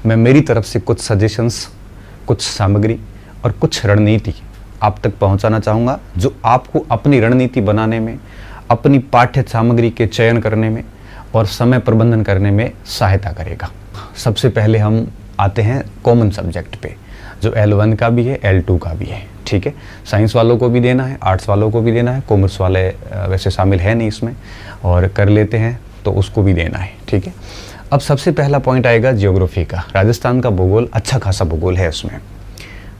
मैं मेरी तरफ से कुछ सजेशंस, कुछ सामग्री और कुछ रणनीति आप तक पहुंचाना चाहूँगा, जो आपको अपनी रणनीति बनाने में, अपनी पाठ्य सामग्री के चयन करने में और समय प्रबंधन करने में सहायता करेगा। सबसे पहले हम आते हैं कॉमन सब्जेक्ट पे, जो L1 का भी है, L2 का भी है। ठीक है, साइंस वालों को भी देना है, आर्ट्स वालों को भी देना है, कॉमर्स वाले वैसे शामिल है नहीं इसमें, और कर लेते हैं तो उसको भी देना है। ठीक है, अब सबसे पहला पॉइंट आएगा जियोग्राफी का। राजस्थान का भूगोल अच्छा खासा भूगोल है उसमें।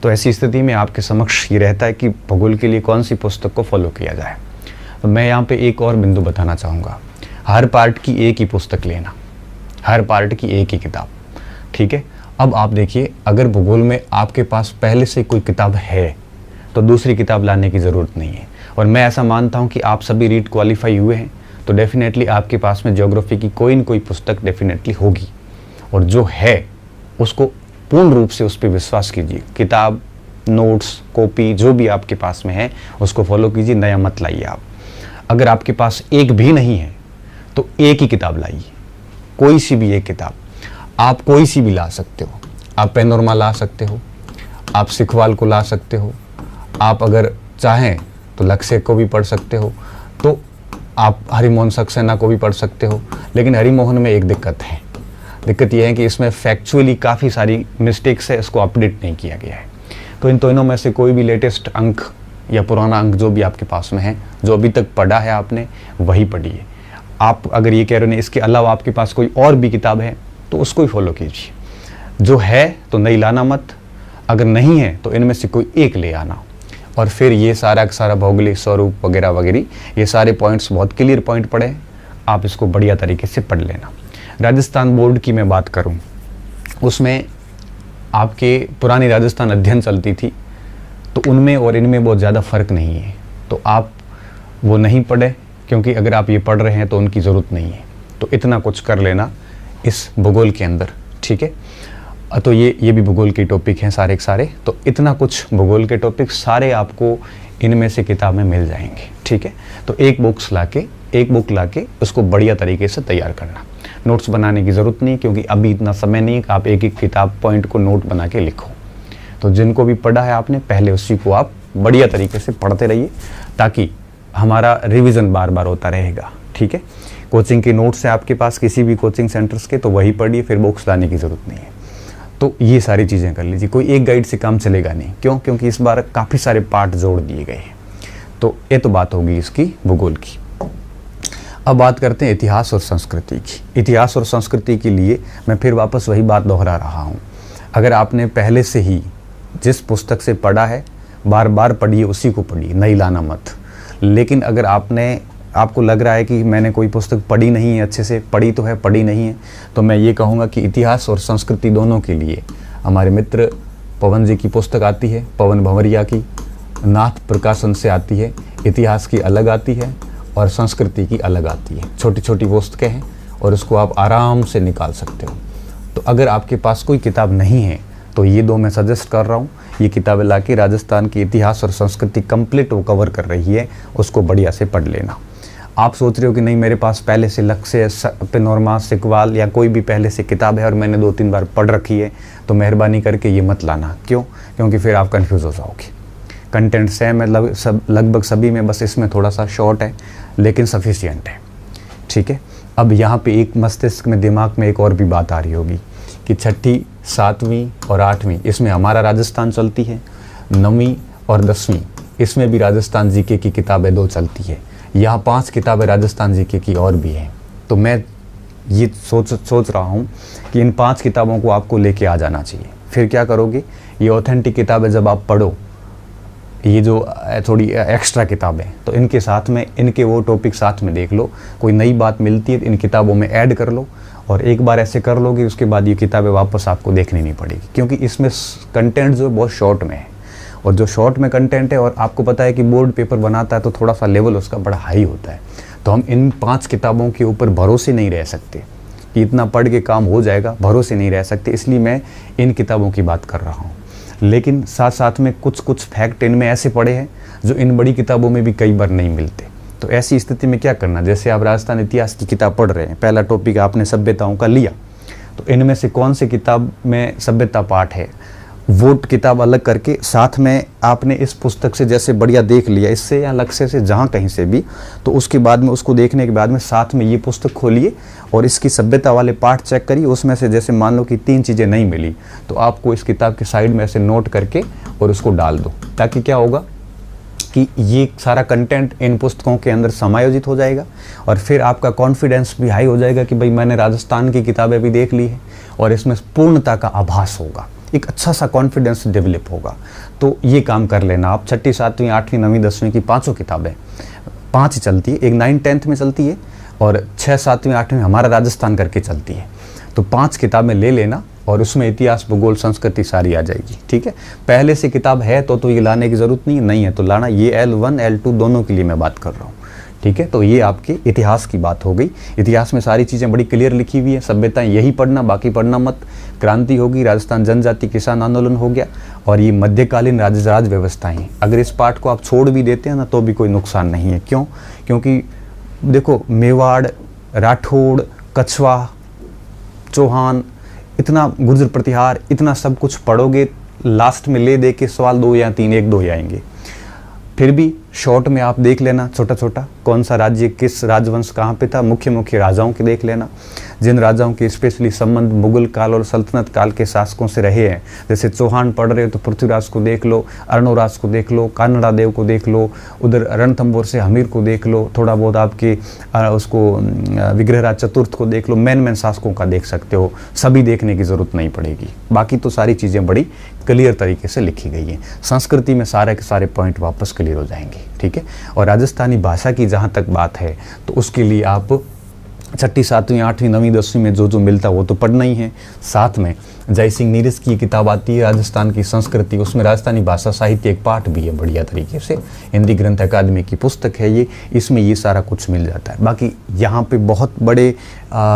तो ऐसी स्थिति में आपके समक्ष ये रहता है कि भूगोल के लिए कौन सी पुस्तक को फॉलो किया जाए। तो मैं यहाँ पे एक और बिंदु बताना चाहूँगा, हर पार्ट की एक ही पुस्तक लेना, हर पार्ट की एक ही किताब। ठीक है, अब आप देखिए, अगर भूगोल में आपके पास पहले से कोई किताब है तो दूसरी किताब लाने की ज़रूरत नहीं है। और मैं ऐसा मानता हूँ कि आप सभी रीट क्वालिफाई हुए हैं, तो डेफिनेटली आपके पास में ज्योग्राफी की कोई न कोई पुस्तक डेफिनेटली होगी, और जो है उसको पूर्ण रूप से उस पर विश्वास कीजिए। किताब, नोट्स, कॉपी जो भी आपके पास में है उसको फॉलो कीजिए, नया मत लाइए आप। अगर आपके पास एक भी नहीं है तो एक ही किताब लाइए, कोई सी भी एक किताब। आप कोई सी भी ला सकते हो, आप पैनोरमा ला सकते हो, आप सिखवाल को ला सकते हो, आप अगर चाहें तो लक्ष्य को भी पढ़ सकते हो, तो आप हरिमोहन सक्सेना को भी पढ़ सकते हो। लेकिन हरिमोहन में एक दिक्कत है, दिक्कत यह है कि इसमें फैक्चुअली काफ़ी सारी मिस्टेक्स है, इसको अपडेट नहीं किया गया है। तो इन दोनों में से कोई भी लेटेस्ट अंक या पुराना अंक जो भी आपके पास में है, जो अभी तक पढ़ा है आपने, वही पढ़िए। आप अगर ये कह रहे हैं इसके अलावा आपके पास कोई और भी किताब है तो उसको ही फॉलो कीजिए। जो है तो नई लाना मत, अगर नहीं है तो इनमें से कोई एक ले आना। और फिर ये सारा का सारा भौगोलिक स्वरूप वगैरह वगैरह, ये सारे पॉइंट्स बहुत क्लियर पॉइंट पढ़े, आप इसको बढ़िया तरीके से पढ़ लेना। राजस्थान बोर्ड की मैं बात करूं, उसमें आपके पुरानी राजस्थान अध्ययन चलती थी, तो उनमें और इनमें बहुत ज़्यादा फ़र्क नहीं है, तो आप वो नहीं पढ़े, क्योंकि अगर आप ये पढ़ रहे हैं तो उनकी ज़रूरत नहीं है। तो इतना कुछ कर लेना इस भूगोल के अंदर। ठीक है, तो ये भी भूगोल के टॉपिक हैं सारे के सारे। तो इतना कुछ भूगोल के टॉपिक सारे आपको इनमें से किताब में मिल जाएंगे। ठीक है, तो एक बुक लाके उसको बढ़िया तरीके से तैयार करना। नोट्स बनाने की ज़रूरत नहीं, क्योंकि अभी इतना समय नहीं कि आप एक एक किताब पॉइंट को नोट बना के लिखो। तो जिनको भी पढ़ा है आपने, पहले उसी को आप बढ़िया तरीके से पढ़ते रहिए, ताकि हमारा रिवीजन बार बार होता रहेगा। ठीक है, कोचिंग के नोट्स है आपके पास किसी भी कोचिंग सेंटर्स के, तो वही पढ़िए, फिर बुक्स लाने की ज़रूरत नहीं है। तो ये सारी चीज़ें कर लीजिए, कोई एक गाइड से काम चलेगा नहीं। क्यों? क्योंकि इस बार काफ़ी सारे पार्ट जोड़ दिए गए हैं। तो ये तो बात होगी इसकी भूगोल की। अब बात करते हैं इतिहास और संस्कृति की। इतिहास और संस्कृति के लिए मैं फिर वापस वही बात दोहरा रहा हूँ, अगर आपने पहले से ही जिस पुस्तक से पढ़ा है बार बार पढ़िए, उसी को पढ़िए, नई लाना मत। लेकिन अगर आपको लग रहा है कि मैंने कोई पुस्तक पढ़ी नहीं है, अच्छे से पढ़ी तो है, पढ़ी नहीं है, तो मैं ये कहूँगा कि इतिहास और संस्कृति दोनों के लिए हमारे मित्र पवन जी की पुस्तक आती है, पवन भंवरिया की, नाथ प्रकाशन से आती है। इतिहास की अलग आती है और संस्कृति की अलग आती है। छोटी छोटी पुस्तकें हैं और उसको आप आराम से निकाल सकते हो। तो अगर आपके पास कोई किताब नहीं है तो ये दो मैं सजेस्ट कर रहा हूँ। ये किताबें लाके राजस्थान की इतिहास और संस्कृति कंप्लीट वो कवर कर रही है, उसको बढ़िया से पढ़ लेना। आप सोच रहे हो कि नहीं मेरे पास पहले से लक्ष्य, पैनोरमा, सिखवाल या कोई भी पहले से किताब है और मैंने 2-3 बार पढ़ रखी है, तो मेहरबानी करके ये मत लाना। क्यों? क्योंकि फिर आप कंफ्यूज हो जाओगे। कंटेंट सेम है लगभग सभी में, बस इसमें थोड़ा सा शॉर्ट है लेकिन सफिशिएंट है। ठीक है, अब यहाँ पे एक मस्तिष्क में, दिमाग में एक और भी बात आ रही होगी कि 6ठी, 7वीं और 8वीं इसमें हमारा राजस्थान चलती है, 9वीं और 10वीं इसमें भी राजस्थान जीके की किताबें 2 चलती है। यहाँ 5 किताबें राजस्थान जीके की और भी हैं। तो मैं ये सोच रहा हूँ कि इन 5 किताबों को आपको लेके आ जाना चाहिए। फिर क्या करोगे, ये ऑथेंटिक किताबें जब आप पढ़ो, ये जो थोड़ी एक्स्ट्रा किताबें, तो इनके साथ में इनके वो टॉपिक साथ में देख लो, कोई नई बात मिलती है तो इन किताबों में ऐड कर लो। और एक बार ऐसे कर लोगे उसके बाद ये किताबें वापस आपको देखनी नहीं पड़ेगी, क्योंकि इसमें कंटेंट जो है बहुत शॉर्ट में है। और जो शॉर्ट में कंटेंट है, और आपको पता है कि बोर्ड पेपर बनाता है तो थोड़ा सा लेवल उसका बड़ा हाई होता है, तो हम इन 5 किताबों के ऊपर भरोसे नहीं रह सकते कि इतना पढ़ के काम हो जाएगा, भरोसे नहीं रह सकते। इसलिए मैं इन किताबों की बात कर रहा हूँ। लेकिन साथ साथ में कुछ फैक्ट इनमें ऐसे पढ़े हैं जो इन बड़ी किताबों में भी कई बार नहीं मिलते। तो ऐसी स्थिति में क्या करना, जैसे आप राजस्थान इतिहास की किताब पढ़ रहे हैं, पहला टॉपिक आपने सभ्यताओं का लिया, तो इनमें से कौन सी किताब में सभ्यता पाठ है, वो किताब अलग करके साथ में आपने इस पुस्तक से जैसे बढ़िया देख लिया इससे या लक्ष्य से जहाँ कहीं से भी, तो उसके बाद में उसको देखने के बाद में साथ में ये पुस्तक खोलिए और इसकी सभ्यता वाले पाठ चेक करिए। उसमें से जैसे मान लो कि 3 चीज़ें नहीं मिली तो आपको इस किताब के साइड में ऐसे नोट करके और उसको डाल दो, ताकि क्या होगा कि ये सारा कंटेंट इन पुस्तकों के अंदर समायोजित हो जाएगा और फिर आपका कॉन्फिडेंस भी हाई हो जाएगा कि भाई मैंने राजस्थान की किताबें भी देख ली है और इसमें पूर्णता का आभास होगा, एक अच्छा सा कॉन्फिडेंस डेवलप होगा। तो ये काम कर लेना आप। 6ठी 7वीं 8वीं 9वीं 10वीं की 5 किताबें, 5 चलती है, एक 9th 10th में चलती है और 6 7वीं 8वीं हमारा राजस्थान करके चलती है। तो 5 किताबें ले लेना और उसमें इतिहास भूगोल संस्कृति सारी आ जाएगी। ठीक है, पहले से किताब है तो ये लाने की ज़रूरत नहीं है तो लाना, ये L1 L2 दोनों के लिए मैं बात कर रहा हूँ। ठीक है, तो ये आपके इतिहास की बात हो गई। इतिहास में सारी चीज़ें बड़ी क्लियर लिखी हुई है, सभ्यताएं यही पढ़ना, बाकी पढ़ना मत। क्रांति होगी, राजस्थान जनजाति किसान आंदोलन हो गया और ये मध्यकालीन राज व्यवस्थाएं। अगर इस पाठ को आप छोड़ भी देते हैं ना तो भी कोई नुकसान नहीं है। क्यों? क्योंकि देखो मेवाड़, राठौड़, कछवा, चौहान, इतना गुर्जर प्रतिहार, इतना सब कुछ पढ़ोगे, लास्ट में ले दे के सवाल 2 या 3 1 2 ही आएंगे। फिर भी शॉर्ट में आप देख लेना छोटा छोटा कौन सा राज्य किस राजवंश कहाँ पे था, मुख्य राजाओं के देख लेना, जिन राजाओं के स्पेशली संबंध मुगल काल और सल्तनत काल के शासकों से रहे हैं। जैसे चौहान पढ़ रहे हो तो पृथ्वीराज को देख लो, अर्णोराज को देख लो, कानड़ा देव को देख लो, उधर रणथंभौर से हमीर को देख लो, थोड़ा बहुत आपके उसको विग्रहराज चतुर्थ को देख लो। मेन शासकों का देख सकते हो, सभी देखने की ज़रूरत नहीं पड़ेगी। बाकी तो सारी चीज़ें बड़ी क्लियर तरीके से लिखी गई हैं। संस्कृति में सारे के सारे पॉइंट वापस क्लियर हो जाएंगे। ठीक है, और राजस्थानी भाषा की जहाँ तक बात है तो उसके लिए आप 6ठी 7वीं 8वीं 9वीं 10वीं में जो मिलता है वो तो पढ़ना ही है। साथ में जय सिंह नीरज की किताब आती है राजस्थान की संस्कृति, उसमें राजस्थानी भाषा साहित्य एक पाठ भी है बढ़िया तरीके से, हिंदी ग्रंथ अकादमी की पुस्तक है ये, इसमें ये सारा कुछ मिल जाता है। बाकी यहाँ पे बहुत बड़े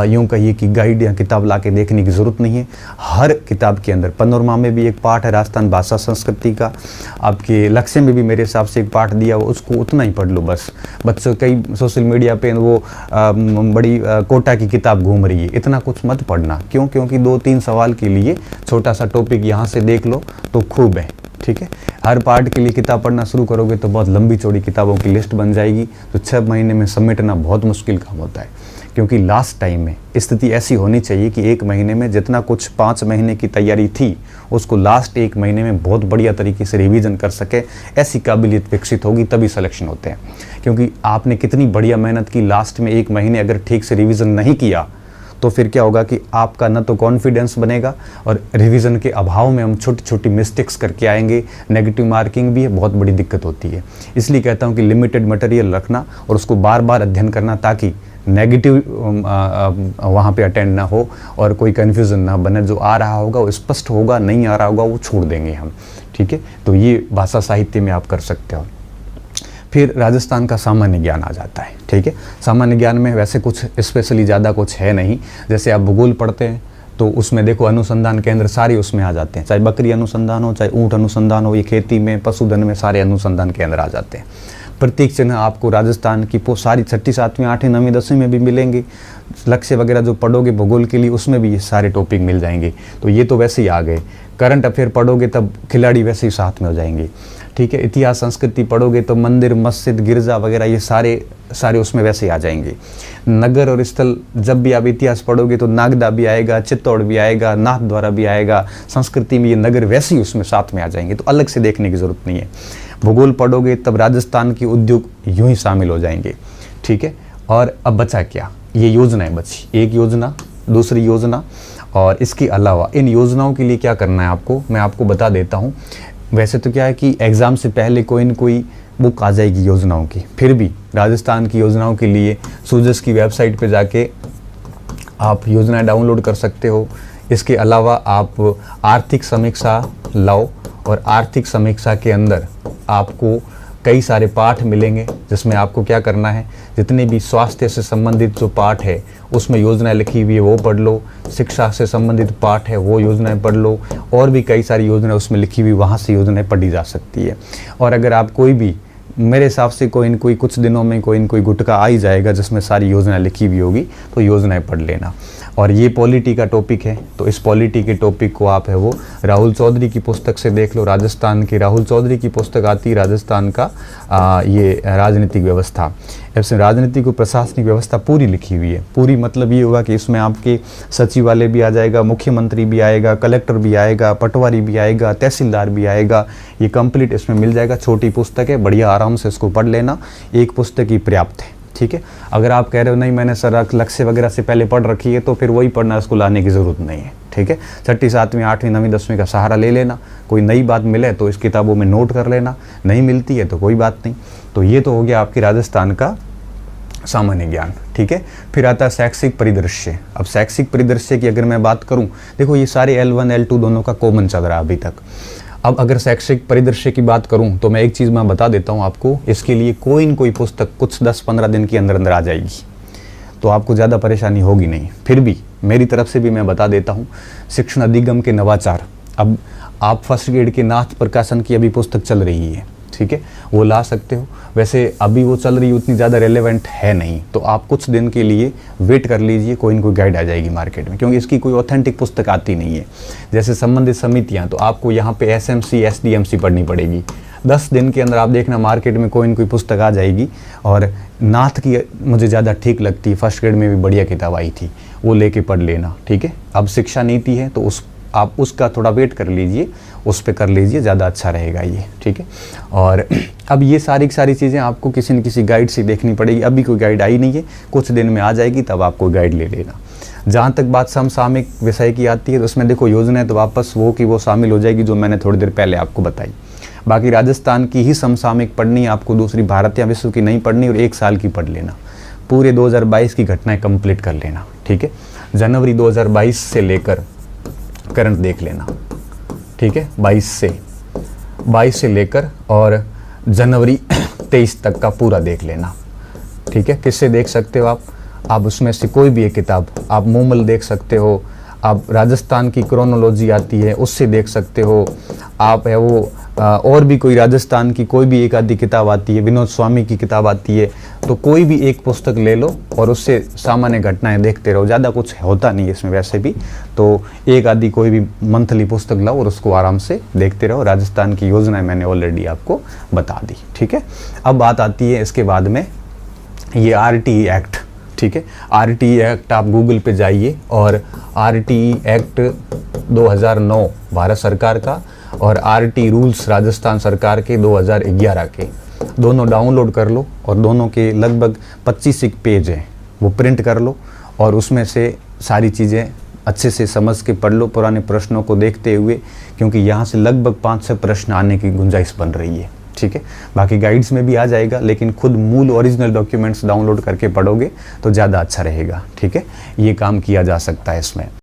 यूँ कहिए कि गाइड या किताब ला के देखने की ज़रूरत नहीं है। हर किताब के अंदर पनोरमा में भी एक पाठ है राजस्थान भाषा संस्कृति का, आपके लक्ष्य में भी मेरे हिसाब से एक पाठ दिया, उसको उतना ही पढ़ लो बस। बच्चों कई सोशल मीडिया पे वो बड़ी कोटा की किताब घूम रही है, इतना कुछ मत पढ़ना। क्यों? क्योंकि 2-3 सवाल के लिए छोटा सा टॉपिक यहाँ से देख लो तो खूब है। ठीक है, हर पार्ट के लिए किताब पढ़ना शुरू करोगे तो बहुत लंबी चौड़ी किताबों की लिस्ट बन जाएगी, तो 6 महीने में समेटना बहुत मुश्किल काम होता है। क्योंकि लास्ट टाइम में स्थिति ऐसी होनी चाहिए कि 1 महीने में जितना कुछ 5 महीने की तैयारी थी उसको लास्ट 1 महीने में बहुत बढ़िया तरीके से रिवीजन कर सके, ऐसी काबिलियत विकसित होगी तभी सिलेक्शन होते हैं। क्योंकि आपने कितनी बढ़िया मेहनत की, लास्ट में 1 महीने अगर ठीक से रिवीजन नहीं किया तो फिर क्या होगा कि आपका न तो कॉन्फिडेंस बनेगा और रिवीजन के अभाव में हम छोटी छोटी मिस्टेक्स करके आएंगे, नेगेटिव मार्किंग भी है, बहुत बड़ी दिक्कत होती है। इसलिए कहता हूँ कि लिमिटेड मटेरियल रखना और उसको बार बार अध्ययन करना, ताकि नेगेटिव वहाँ पे अटेंड ना हो और कोई कन्फ्यूज़न ना बने। जो आ रहा होगा वो स्पष्ट होगा, नहीं आ रहा होगा वो छोड़ देंगे हम। ठीक है, तो ये भाषा साहित्य में आप कर सकते हो। फिर राजस्थान का सामान्य ज्ञान आ जाता है। ठीक है, सामान्य ज्ञान में वैसे कुछ स्पेशली ज़्यादा कुछ है नहीं। जैसे आप भूगोल पढ़ते हैं तो उसमें देखो अनुसंधान केंद्र सारे उसमें आ जाते हैं, चाहे बकरी अनुसंधान हो, चाहे ऊँट अनुसंधान हो, ये खेती में पशुधन में सारे अनुसंधान केंद्र आ जाते हैं। प्रतीक चिन्ह आपको राजस्थान की सारी 6ठी 7वीं 8वीं 9वीं 10वीं में भी मिलेंगे। लक्ष्य वगैरह जो पढ़ोगे भूगोल के लिए उसमें भी ये सारे टॉपिक मिल जाएंगे। तो ये तो वैसे ही आ गए। करंट अफेयर पढ़ोगे तब खिलाड़ी वैसे ही साथ में हो जाएंगे। ठीक है, इतिहास संस्कृति पढ़ोगे तो मंदिर मस्जिद गिरजा वगैरह ये सारे उसमें वैसे ही आ जाएंगे। नगर और स्थल जब भी आप इतिहास पढ़ोगे तो नागदा भी आएगा, चित्तौड़ भी आएगा, नाथद्वारा भी आएगा। संस्कृति में ये नगर वैसे ही उसमें साथ में आ जाएंगे, तो अलग से देखने की ज़रूरत नहीं है। भूगोल पढ़ोगे तब राजस्थान की उद्योग यूं ही शामिल हो जाएंगे। ठीक है, और अब बचा क्या, ये योजनाएं बची, एक योजना, दूसरी योजना, और इसके अलावा इन योजनाओं के लिए क्या करना है आपको, मैं आपको बता देता हूँ। वैसे तो क्या है कि एग्ज़ाम से पहले कोई न कोई बुक आ जाएगी योजनाओं की, फिर भी राजस्थान की योजनाओं के लिए सूजस की वेबसाइट पे जाके आप योजनाएं डाउनलोड कर सकते हो। इसके अलावा आप आर्थिक समीक्षा लाओ, और आर्थिक समीक्षा के अंदर आपको कई सारे पाठ मिलेंगे, जिसमें आपको क्या करना है, जितने भी स्वास्थ्य से संबंधित जो पाठ है उसमें योजनाएं लिखी हुई है वो पढ़ लो, शिक्षा से संबंधित पाठ है वो योजनाएं पढ़ लो, और भी कई सारी योजनाएं उसमें लिखी हुई, वहाँ से योजनाएं पढ़ी जा सकती है। और अगर आप कोई भी, मेरे हिसाब से कोई न कोई कुछ दिनों में कोई न कोई गुटका आ ही जाएगा जिसमें सारी योजनाएं लिखी हुई होगी, तो योजनाएं पढ़ लेना। और ये पॉलिटी का टॉपिक है, तो इस पॉलिटी के टॉपिक को आप है वो राहुल चौधरी की पुस्तक से देख लो। राजस्थान की राहुल चौधरी की पुस्तक आती है, राजस्थान का ये राजनीतिक व्यवस्था। इसमें राजनीतिक और प्रशासनिक व्यवस्था पूरी लिखी हुई है। पूरी मतलब ये होगा कि इसमें आपके सचिवालय भी आ जाएगा, मुख्यमंत्री भी आएगा, कलेक्टर भी आएगा, पटवारी भी आएगा, तहसीलदार भी आएगा, ये कंप्लीट इसमें मिल जाएगा। छोटी पुस्तक है, बढ़िया आराम से इसको पढ़ लेना, एक पुस्तक ही पर्याप्त है, ठीक है। अगर आप कह रहे हो नहीं मैंने सर लक्ष्य वगैरह से पहले पढ़ रखी है, तो फिर वही पढ़ना, इसको लाने की ज़रूरत नहीं है, ठीक है। 6ठी 7वीं 8वीं 9वीं 10वीं का सहारा ले लेना। कोई नई बात मिले तो इस किताबों में नोट कर लेना, नहीं मिलती है तो कोई बात नहीं। तो ये तो हो गया आपकी राजस्थान का सामान्य ज्ञान, ठीक है। फिर आता है शैक्षिक परिदृश्य। अब शैक्षिक परिदृश्य की अगर मैं बात करूं, देखो ये सारे L1 L2 दोनों का कॉमन चल रहा है अभी तक। अब अगर शैक्षिक परिदृश्य की बात करूं तो मैं एक चीज़ मैं बता देता हूं आपको, इसके लिए कोई न कोई पुस्तक कुछ 10-15 दिन के अंदर अंदर आ जाएगी, तो आपको ज़्यादा परेशानी होगी नहीं। फिर भी मेरी तरफ से भी मैं बता देता हूं, शिक्षण अधिगम के नवाचार। अब आप फर्स्ट ग्रेड के नाथ प्रकाशन की अभी पुस्तक चल रही है, ठीक है, वो ला सकते हो। वैसे अभी वो चल रही उतनी ज़्यादा रेलेवेंट है नहीं, तो आप कुछ दिन के लिए वेट कर लीजिए, कोई न कोई गाइड आ जाएगी मार्केट में, क्योंकि इसकी कोई ऑथेंटिक पुस्तक आती नहीं है। जैसे संबंधित समितियां, तो आपको यहाँ पे SMC SDMC पढ़नी पड़ेगी। 10 दिन के अंदर आप देखना मार्केट में कोई न कोई पुस्तक आ जाएगी। और नाथ की मुझे ज़्यादा ठीक लगती है, फर्स्ट ग्रेड में भी बढ़िया किताब आई थी, वो लेके पढ़ लेना, ठीक है। अब शिक्षा नीति है तो आप उसका थोड़ा वेट कर लीजिए, उस पर कर लीजिए, ज़्यादा अच्छा रहेगा ये, ठीक है। और अब ये सारी चीज़ें आपको किसी न किसी गाइड से देखनी पड़ेगी। अभी कोई गाइड आई नहीं है, कुछ दिन में आ जाएगी, तब आपको गाइड ले लेना। जहाँ तक बात समसामयिक विषय की आती है, तो उसमें देखो योजना है तो वापस वो की वो शामिल हो जाएगी, जो मैंने थोड़ी देर पहले आपको बताई। बाकी राजस्थान की ही समसामयिक पढ़नी है आपको, दूसरी भारत या विश्व की नहीं पढ़नी, और 1 साल की पढ़ लेना। पूरे 2022 की घटनाएँ कंप्लीट कर लेना, ठीक है। जनवरी 2022 से लेकर करंट देख लेना, ठीक है, 22 से लेकर और जनवरी 23 तक का पूरा देख लेना, ठीक है। किससे देख सकते हो आप उसमें से कोई भी एक किताब, आप मूमल देख सकते हो, आप राजस्थान की क्रोनोलॉजी आती है उससे देख सकते हो, आप है वो और भी कोई राजस्थान की कोई भी एक आधी किताब आती है, विनोद स्वामी की किताब आती है, तो कोई भी एक पुस्तक ले लो और उससे सामान्य घटनाएं देखते रहो। ज़्यादा कुछ होता नहीं है इसमें वैसे भी, तो एक आधी कोई भी मंथली पुस्तक लाओ और उसको आराम से देखते रहो। राजस्थान की योजनाएं मैंने ऑलरेडी आपको बता दी, ठीक है। अब बात आती है इसके बाद में ये RTE एक्ट, ठीक है। RTE एक्ट आप गूगल पे जाइए और RTE एक्ट 2009 भारत सरकार का और RTE रूल्स राजस्थान सरकार के 2011 के, दोनों डाउनलोड कर लो और दोनों के लगभग 25 एक पेज हैं, वो प्रिंट कर लो और उसमें से सारी चीज़ें अच्छे से समझ के पढ़ लो, पुराने प्रश्नों को देखते हुए, क्योंकि यहाँ से लगभग 5-6 प्रश्न आने की गुंजाइश बन रही है, ठीक है। बाकी गाइड्स में भी आ जाएगा, लेकिन खुद मूल ओरिजिनल डॉक्यूमेंट्स डाउनलोड करके पढ़ोगे तो ज़्यादा अच्छा रहेगा, ठीक है। ये काम किया जा सकता है इसमें।